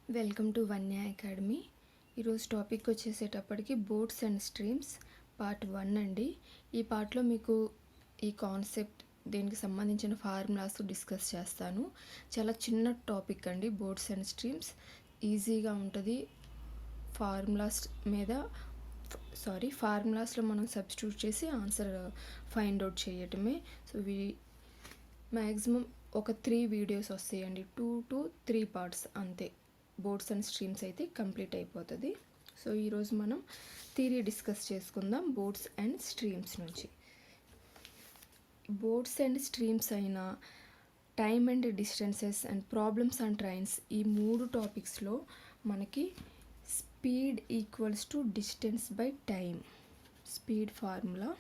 Welcome to Vanya academy. ఈరోజు topic వచ్చేసేటప్పటికి boats and streams part 1 అండి. ఈ పార్ట్లో మీకు ఈ కాన్సెప్ట్ దీనికి సంబంధించిన ఫార్ములాస్ డిస్కస్ చేస్తాను. చాలా చిన్న టాపిక్ అండి బోట్స్ అండ్ స్ట్రీమ్స్. ఈజీగా ఉంటుంది. ఫార్ములాస్లో మనం సబ్స్టిట్యూట్ చేసి ఆన్సర్ ఫైండ్ అవుట్ చేయటమే. సో మ్యాక్సిమం ఒక 3 వీడియోస్ వస్తాయండి, 2 to 3 పార్ట్స్ అంతే. బోట్స్ అండ్ స్ట్రీమ్స్ అయితే కంప్లీట్ అయిపోతుంది. సో ఈరోజు మనం థియరీ డిస్కస్ చేసుకుందాం బోట్స్ అండ్ స్ట్రీమ్స్ నుంచి. బోట్స్ అండ్ స్ట్రీమ్స్ అయినా time and distances and problems and trains, ఈ 3 టాపిక్స్లో మనకి speed equals to distance by time. Speed formula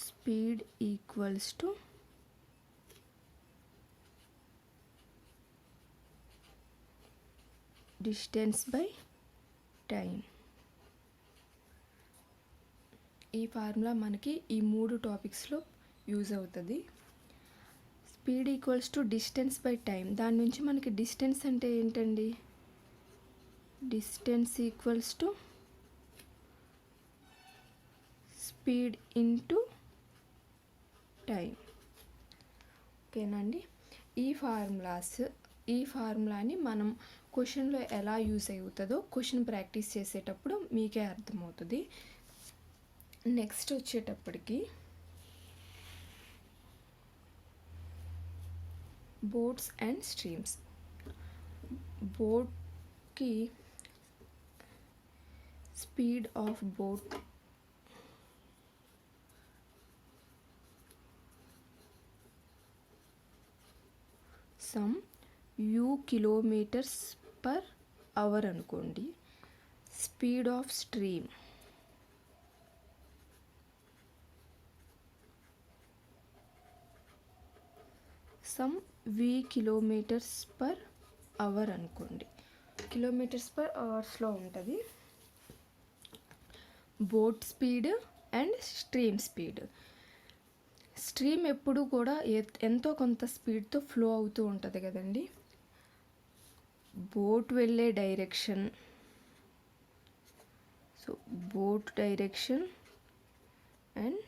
speed equals to distance by time. ఈ formula మనకి ఈ 3 టాపిక్స్లో యూజ్ అవుతుంది. Speed equals to distance by time, దాని నుంచి మనకి డిస్టెన్స్ అంటే ఏంటండి? Distance equals to speed into time. ఓకేనండి. ఈ ఫార్ములాని మనం క్వశ్చన్లో ఎలా యూజ్ అవుతుందో క్వశ్చన్ ప్రాక్టీస్ చేసేటప్పుడు మీకే అర్థమవుతుంది. నెక్స్ట్ వచ్చేటప్పటికి బోట్స్ అండ్ స్ట్రీమ్స్. బోట్కి speed of boat some u kilometres per hour అనుకోండి. Speed of stream some v kilometres per hour అనుకోండి. కిలోమీటర్స్ పర్ అవర్స్లో ఉంటుంది. Boat speed and stream speed. Stream ఎప్పుడు కూడా ఎంతో కొంత స్పీడ్తో ఫ్లో అవుతూ ఉంటుంది కదండి. బోట్ వెళ్ళే direction, so boat direction and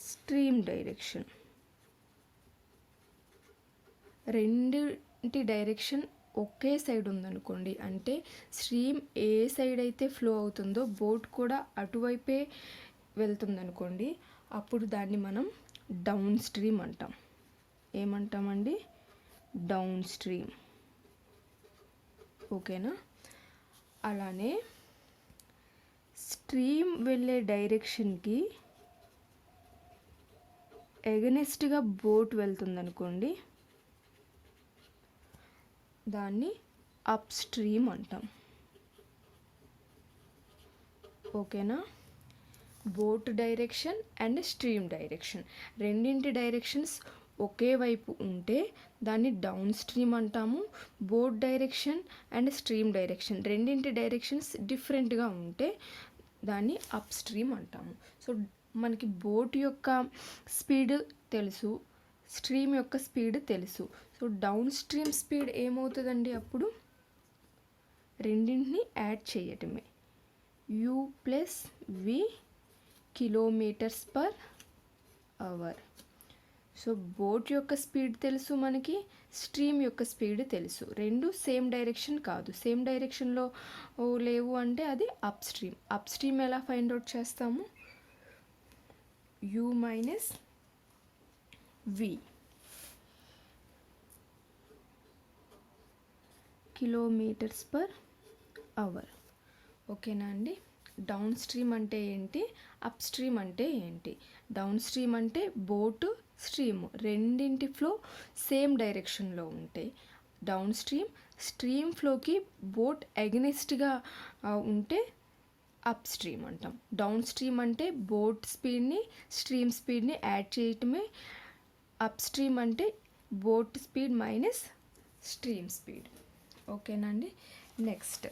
stream direction, రెండింటి డైరెక్షన్ ఒకే సైడ్ ఉందనుకోండి, అంటే స్ట్రీమ్ ఏ సైడ్ అయితే ఫ్లో అవుతుందో బోట్ కూడా అటువైపే వెళ్తుందనుకోండి, అప్పుడు దాన్ని మనం డౌన్ స్ట్రీమ్ అంటాం. ఏమంటామండి? Downstream. ఓకేనా? అలానే స్ట్రీమ్ వెళ్ళే డైరెక్షన్కి ఎగనెస్ట్గా బోట్ వెళ్తుందనుకోండి, దాన్ని అప్ స్ట్రీమ్ అంటాం. ఓకేనా? Boat direction and stream direction, రెండింటి డైరెక్షన్స్ ఒకే వైపు ఉంటే దాన్ని డౌన్ స్ట్రీమ్ అంటాము. Boat direction and stream direction రెండింటి డైరెక్షన్స్ డిఫరెంట్గా ఉంటే దాన్ని అప్ స్ట్రీమ్ అంటాము. సో మనకి బోట్ యొక్క స్పీడ్ తెలుసు, స్ట్రీమ్ యొక్క స్పీడ్ తెలుసు. సో డౌన్ స్ట్రీమ్ స్పీడ్ ఏమవుతుందండి? అప్పుడు రెండింటిని యాడ్ చేయటమే, u plus v kilometres per hour. So boat యొక్క స్పీడ్ తెలుసు మనకి, స్ట్రీమ్ యొక్క స్పీడ్ తెలుసు. రెండు సేమ్ డైరెక్షన్ కాదు. సేమ్ డైరెక్షన్లో లేవు అంటే అది అప్ స్ట్రీమ్. అప్ స్ట్రీమ్ ఎలా ఫైండ్ అవుట్ చేస్తాము? u minus v kilometres per hour. ఓకేనా అండి? డౌన్ స్ట్రీమ్ అంటే ఏంటి, అప్ స్ట్రీమ్ అంటే ఏంటి? డౌన్ స్ట్రీమ్ అంటే బోటు స్ట్రీమ్ రెండింటి ఫ్లో సేమ్ డైరెక్షన్లో ఉంటాయి. డౌన్ స్ట్రీమ్, స్ట్రీమ్ ఫ్లోకి బోట్ అగెనిస్ట్గా ఉంటే అప్ స్ట్రీమ్ అంటాం. డౌన్ స్ట్రీమ్ అంటే బోట్ స్పీడ్ని స్ట్రీమ్ స్పీడ్ని యాడ్ చేయటమే. అప్ స్ట్రీమ్ అంటే boat speed minus stream speed. ఓకేనండి? Next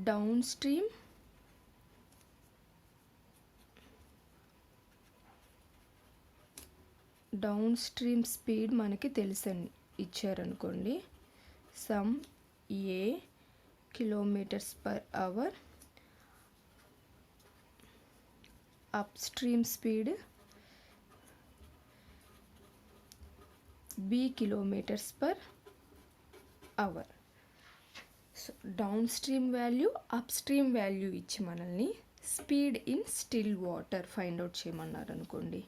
downstream downstream speed మనకి తెలుసని ఇచ్చారనుకోండి, some A kilometres per hour, upstream speed B kilometres per hour. So downstream value, upstream value ఇచ్చి మనల్ని speed in still water find out చేయమన్నారు అనుకోండి.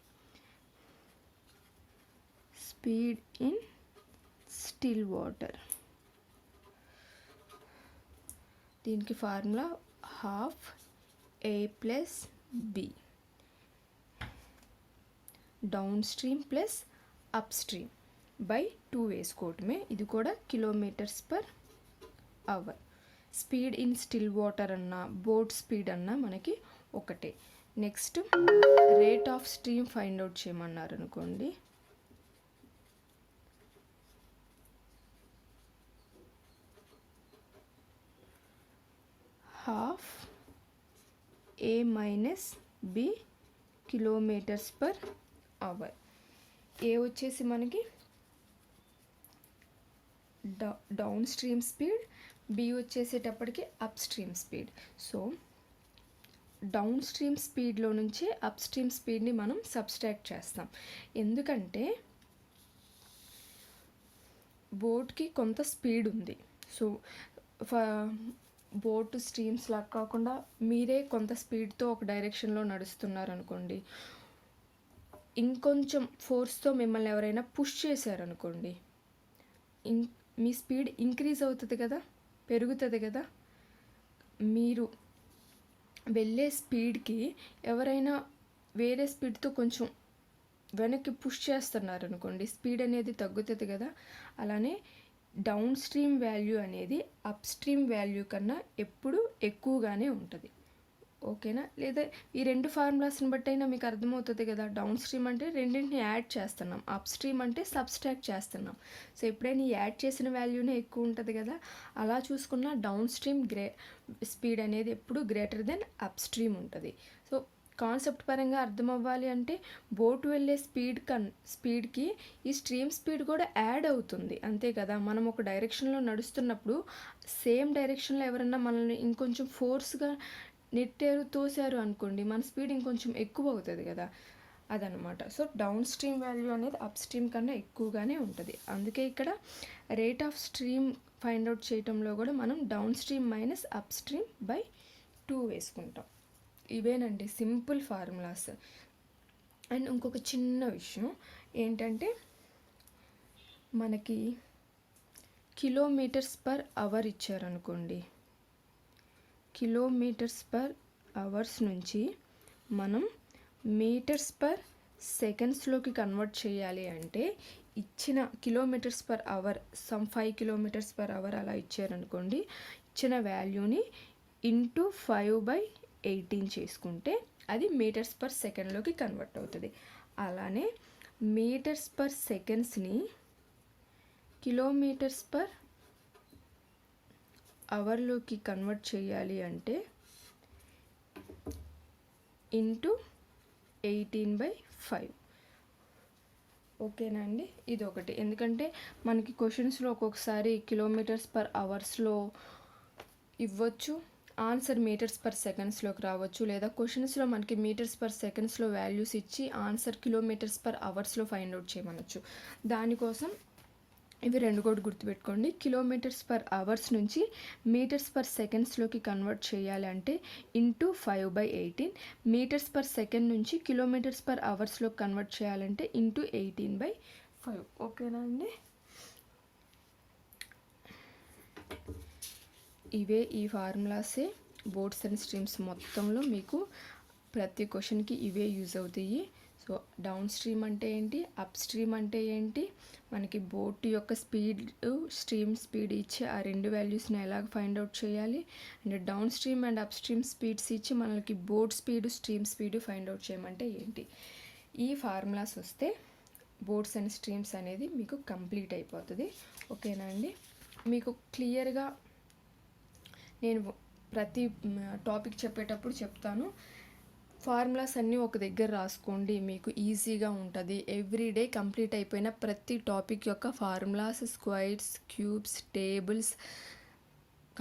Speed in still water, దీనికి formula half A plus B, downstream plus upstream by 2 వేసుకోవటమే. ఇది కూడా kilometres per hour. Speed in still water అన్నా boat speed అన్నా మనకి ఒకటే. Next rate of stream find out చేయమన్నారు అనుకోండి. Half A minus B kilometres per hour. A వచ్చేసి మనకి డౌన్ స్ట్రీమ్ స్పీడ్, బి వచ్చేసేటప్పటికి upstream speed. So down stream స్పీడ్లో నుంచి అప్ స్ట్రీమ్ స్పీడ్ని మనం సబ్స్ట్రాక్ట్ చేస్తాం. ఎందుకంటే బోట్కి కొంత స్పీడ్ ఉంది. సో బోట్ స్ట్రీమ్స్ లాగా కాకుండా మీరే కొంత స్పీడ్తో ఒక డైరెక్షన్లో నడుస్తున్నారు అనుకోండి, ఇంకొంచెం ఫోర్స్తో మిమ్మల్ని ఎవరైనా పుష్ చేశారనుకోండి, మీ స్పీడ్ ఇంక్రీజ్ అవుతుంది కదా, పెరుగుతుంది కదా. మీరు వెళ్ళే స్పీడ్కి ఎవరైనా వేరే స్పీడ్తో కొంచెం వెనక్కి పుష్ చేస్తున్నారు అనుకోండి, స్పీడ్ అనేది తగ్గుతుంది కదా. అలానే డౌన్ స్ట్రీమ్ వాల్యూ అనేది అప్ స్ట్రీమ్ వాల్యూ కన్నా ఎప్పుడు ఎక్కువగానే ఉంటుంది. ఓకేనా? లేదా ఈ రెండు ఫార్ములాస్ని బట్టి అయినా మీకు అర్థమవుతుంది కదా. డౌన్ స్ట్రీమ్ అంటే రెండింటిని యాడ్ చేస్తున్నాం, అప్ స్ట్రీమ్ అంటే సబ్స్ట్రాక్ట్ చేస్తున్నాం. సో ఎప్పుడైనా యాడ్ చేసిన వాల్యూనే ఎక్కువ ఉంటుంది కదా. అలా చూసుకున్న డౌన్ స్ట్రీమ్ స్పీడ్ అనేది ఎప్పుడు గ్రేటర్ దెన్ అప్ స్ట్రీమ్ ఉంటుంది. సో కాన్సెప్ట్ పరంగా అర్థం అవ్వాలి అంటే బోట్ వెళ్ళే స్పీడ్కి ఈ స్ట్రీమ్ స్పీడ్ కూడా యాడ్ అవుతుంది, అంతే కదా. మనం ఒక డైరెక్షన్లో నడుస్తున్నప్పుడు సేమ్ డైరెక్షన్లో ఎవరన్నా మనల్ని ఇంకొంచెం ఫోర్స్గా నెట్టారు తోసారు అనుకోండి, మన స్పీడ్ ఇంకొంచెం ఎక్కువ అవుతుంది కదా, అదనమాట. సో డౌన్ స్ట్రీమ్ వాల్యూ అనేది అప్ స్ట్రీమ్ కన్నా ఎక్కువగానే ఉంటుంది. అందుకే ఇక్కడ rate of stream find out చేయటంలో కూడా మనం down stream minus up stream by 2 వేసుకుంటాం. ఇవేనండి సింపుల్ ఫార్ములాస్. అండ్ ఇంకొక చిన్న విషయం ఏంటంటే, మనకి కిలోమీటర్స్ పర్ అవర్ ఇచ్చారనుకోండి, కిలోమీటర్స్ పర్ అవర్స్ నుంచి మనం మీటర్స్ పర్ సెకండ్స్లోకి కన్వర్ట్ చేయాలి అంటే, ఇచ్చిన kilometres per hour some 5 kilometres per hour అలా ఇచ్చారనుకోండి, ఇచ్చిన వాల్యూని ఇంటూ 5/18 చేసుకుంటే అది మీటర్స్ పర్ సెకండ్లోకి కన్వర్ట్ అవుతుంది. అలానే మీటర్స్ పర్ సెకండ్స్ని కిలోమీటర్స్ పర్ అవర్లోకి కన్వర్ట్ చేయాలి అంటే ఇంటూ 18/5. ఓకేనా అండి? ఇది ఒకటి. ఎందుకంటే మనకి క్వశ్చన్స్లో ఒక్కొక్కసారి కిలోమీటర్స్ పర్ అవర్స్లో ఇవ్వచ్చు, ఆన్సర్ మీటర్స్ పర్ సెకండ్స్లోకి రావచ్చు, లేదా క్వశ్చన్స్లో మనకి మీటర్స్ పర్ సెకండ్స్లో వాల్యూస్ ఇచ్చి ఆన్సర్ కిలోమీటర్స్ పర్ అవర్స్లో ఫైండ్ అవుట్ చేయమనొచ్చు. దానికోసం ఇవి రెండు కూడా గుర్తుపెట్టుకోండి. కిలోమీటర్స్ పర్ అవర్స్ నుంచి మీటర్స్ పర్ సెకండ్స్లోకి కన్వర్ట్ చేయాలి అంటే ఇంటూ 5/18, మీటర్స్ పర్ సెకండ్ నుంచి కిలోమీటర్స్ పర్ అవర్స్లోకి కన్వర్ట్ చేయాలంటే ఇంటూ 18/5. ఓకేనా అండి? ఇవే ఈ ఫార్ములాసే బోట్స్ అండ్ స్ట్రీమ్స్ మొత్తంలో మీకు ప్రతి క్వశ్చన్కి ఇవే యూజ్ అవుతాయి. సో డౌన్ స్ట్రీమ్ అంటే ఏంటి, అప్ స్ట్రీమ్ అంటే ఏంటి, మనకి బోట్ యొక్క స్పీడ్ స్ట్రీమ్ స్పీడ్ ఇచ్చి ఆ రెండు వాల్యూస్ని ఎలాగ ఫైండ్ అవుట్ చేయాలి, and down stream and up stream speeds ఇచ్చి మనకి boat speed stream speed find out చేయమంటే ఏంటి. ఈ ఫార్ములాస్ వస్తే బోట్స్ అండ్ స్ట్రీమ్స్ అనేది మీకు కంప్లీట్ అయిపోతుంది. ఓకేనా అండి? మీకు క్లియర్గా నేను ప్రతి టాపిక్ చెప్పేటప్పుడు చెప్తాను, ఫార్ములాస్ అన్నీ ఒక దగ్గర రాసుకోండి, మీకు ఈజీగా ఉంటుంది. ఎవ్రీడే కంప్లీట్ అయిపోయిన ప్రతి టాపిక్ యొక్క formulas, squares, cubes, tables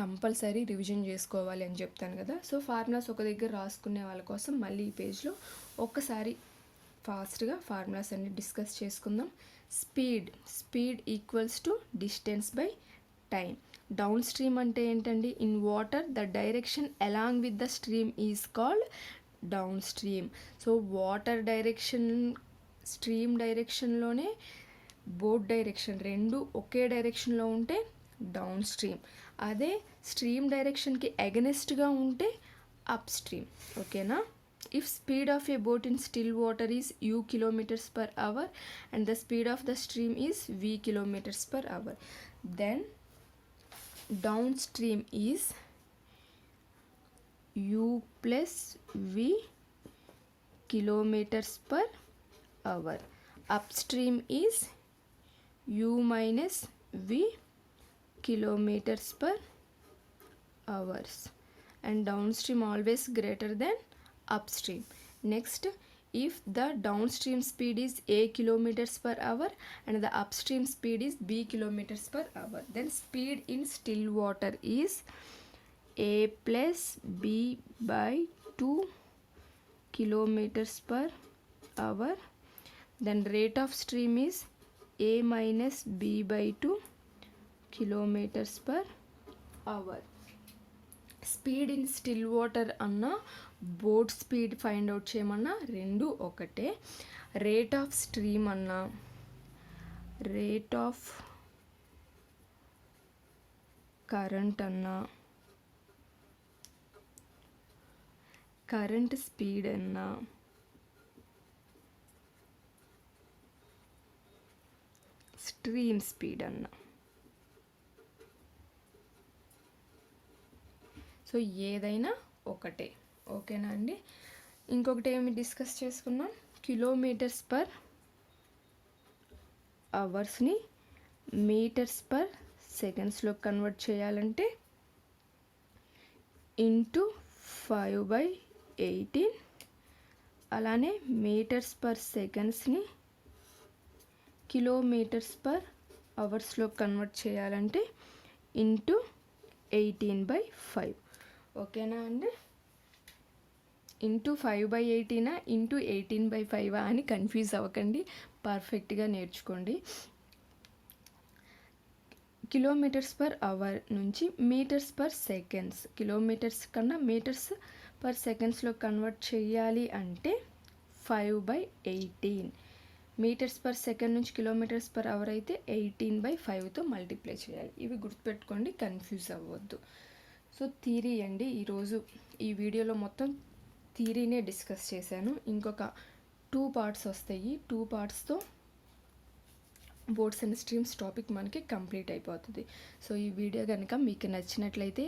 compulsory revision చేసుకోవాలి అని చెప్తాను కదా. సో ఫార్ములాస్ ఒక దగ్గర రాసుకునే వాళ్ళ కోసం మళ్ళీ ఈ పేజ్లో ఒక్కసారి ఫాస్ట్గా ఫార్ములాస్ అన్ని డిస్కస్ చేసుకుందాం. Speed equals to distance by time. Down stream అంటే ఏంటండి? In water the direction along with the stream is called down stream. So water direction, stream డైరెక్షన్లోనే బోట్ డైరెక్షన్ రెండు ఒకే డైరెక్షన్లో ఉంటే డౌన్ స్ట్రీమ్. అదే స్ట్రీమ్ డైరెక్షన్కి అగెనిస్ట్గా ఉంటే అప్ స్ట్రీమ్. ఓకేనా? If speed of a boat in still water is u km/h and the speed of the stream is v km/h, then downstream is u plus v km/h. Upstream is u minus v km/h, and downstream always greater than upstream. Next, if the downstream speed is a km/h and the upstream speed is b km/h, then speed in still water is a plus b by 2 km/h. Then rate of stream is a minus b by 2 km/h. Speed in still water అన్న boat speed find out చేయమన్నా రెండు ఒకటే. Rate of stream అన్న rate of current అన్న current speed అన్న stream speed అన్న. So ఏదైనా ఒకటే. ఓకేనా అండి? ఇంకొకటి ఏమి డిస్కస్ చేసుకున్నాం? km/hని m/s కన్వర్ట్ చేయాలంటే ఇంటూ 5/18. అలానే m/sని km/h కన్వర్ట్ చేయాలంటే ఇంటూ 18/5. ఓకేనా అండి? ఇంటూ 5/18 ఇంటూ 18/5 అని కన్ఫ్యూజ్ అవ్వకండి, పర్ఫెక్ట్గా నేర్చుకోండి. km/h నుంచి m/s, కిలోమీటర్స్ కన్నా m/s కన్వర్ట్ చేయాలి అంటే 5/18. m/s నుంచి km/h అయితే 18/5తో మల్టిప్లై చేయాలి. ఇవి గుర్తుపెట్టుకోండి, కన్ఫ్యూజ్ అవ్వద్దు. సో థియరీ అండి, ఈరోజు ఈ వీడియోలో మొత్తం థియరీనే డిస్కస్ చేశాను. ఇంకొక 2 పార్ట్స్ వస్తాయి. 2 పార్ట్స్తో బోట్స్ అండ్ స్ట్రీమ్స్ టాపిక్ మనకి కంప్లీట్ అయిపోతుంది. సో ఈ వీడియో కనుక మీకు నచ్చినట్లయితే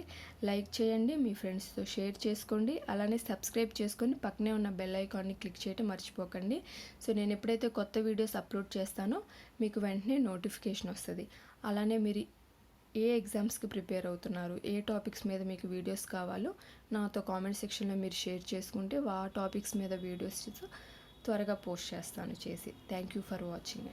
లైక్ చేయండి, మీ ఫ్రెండ్స్తో షేర్ చేసుకోండి, అలానే సబ్స్క్రైబ్ చేసుకొని పక్కనే ఉన్న బెల్ ఐకాన్ని క్లిక్ చేయడం మర్చిపోకండి. సో నేను ఎప్పుడైతే కొత్త వీడియోస్ అప్లోడ్ చేస్తానో మీకు వెంటనే నోటిఫికేషన్ వస్తుంది. అలానే మీరు ఏ ఎగ్జామ్స్కి ప్రిపేర్ అవుతున్నారు, ఏ టాపిక్స్ మీద మీకు వీడియోస్ కావాలో నాతో కామెంట్ సెక్షన్లో మీరు షేర్ చేసుకుంటే ఆ టాపిక్స్ మీద వీడియోస్ త్వరగా పోస్ట్ చేస్తాను చేసి. Thank you for watching.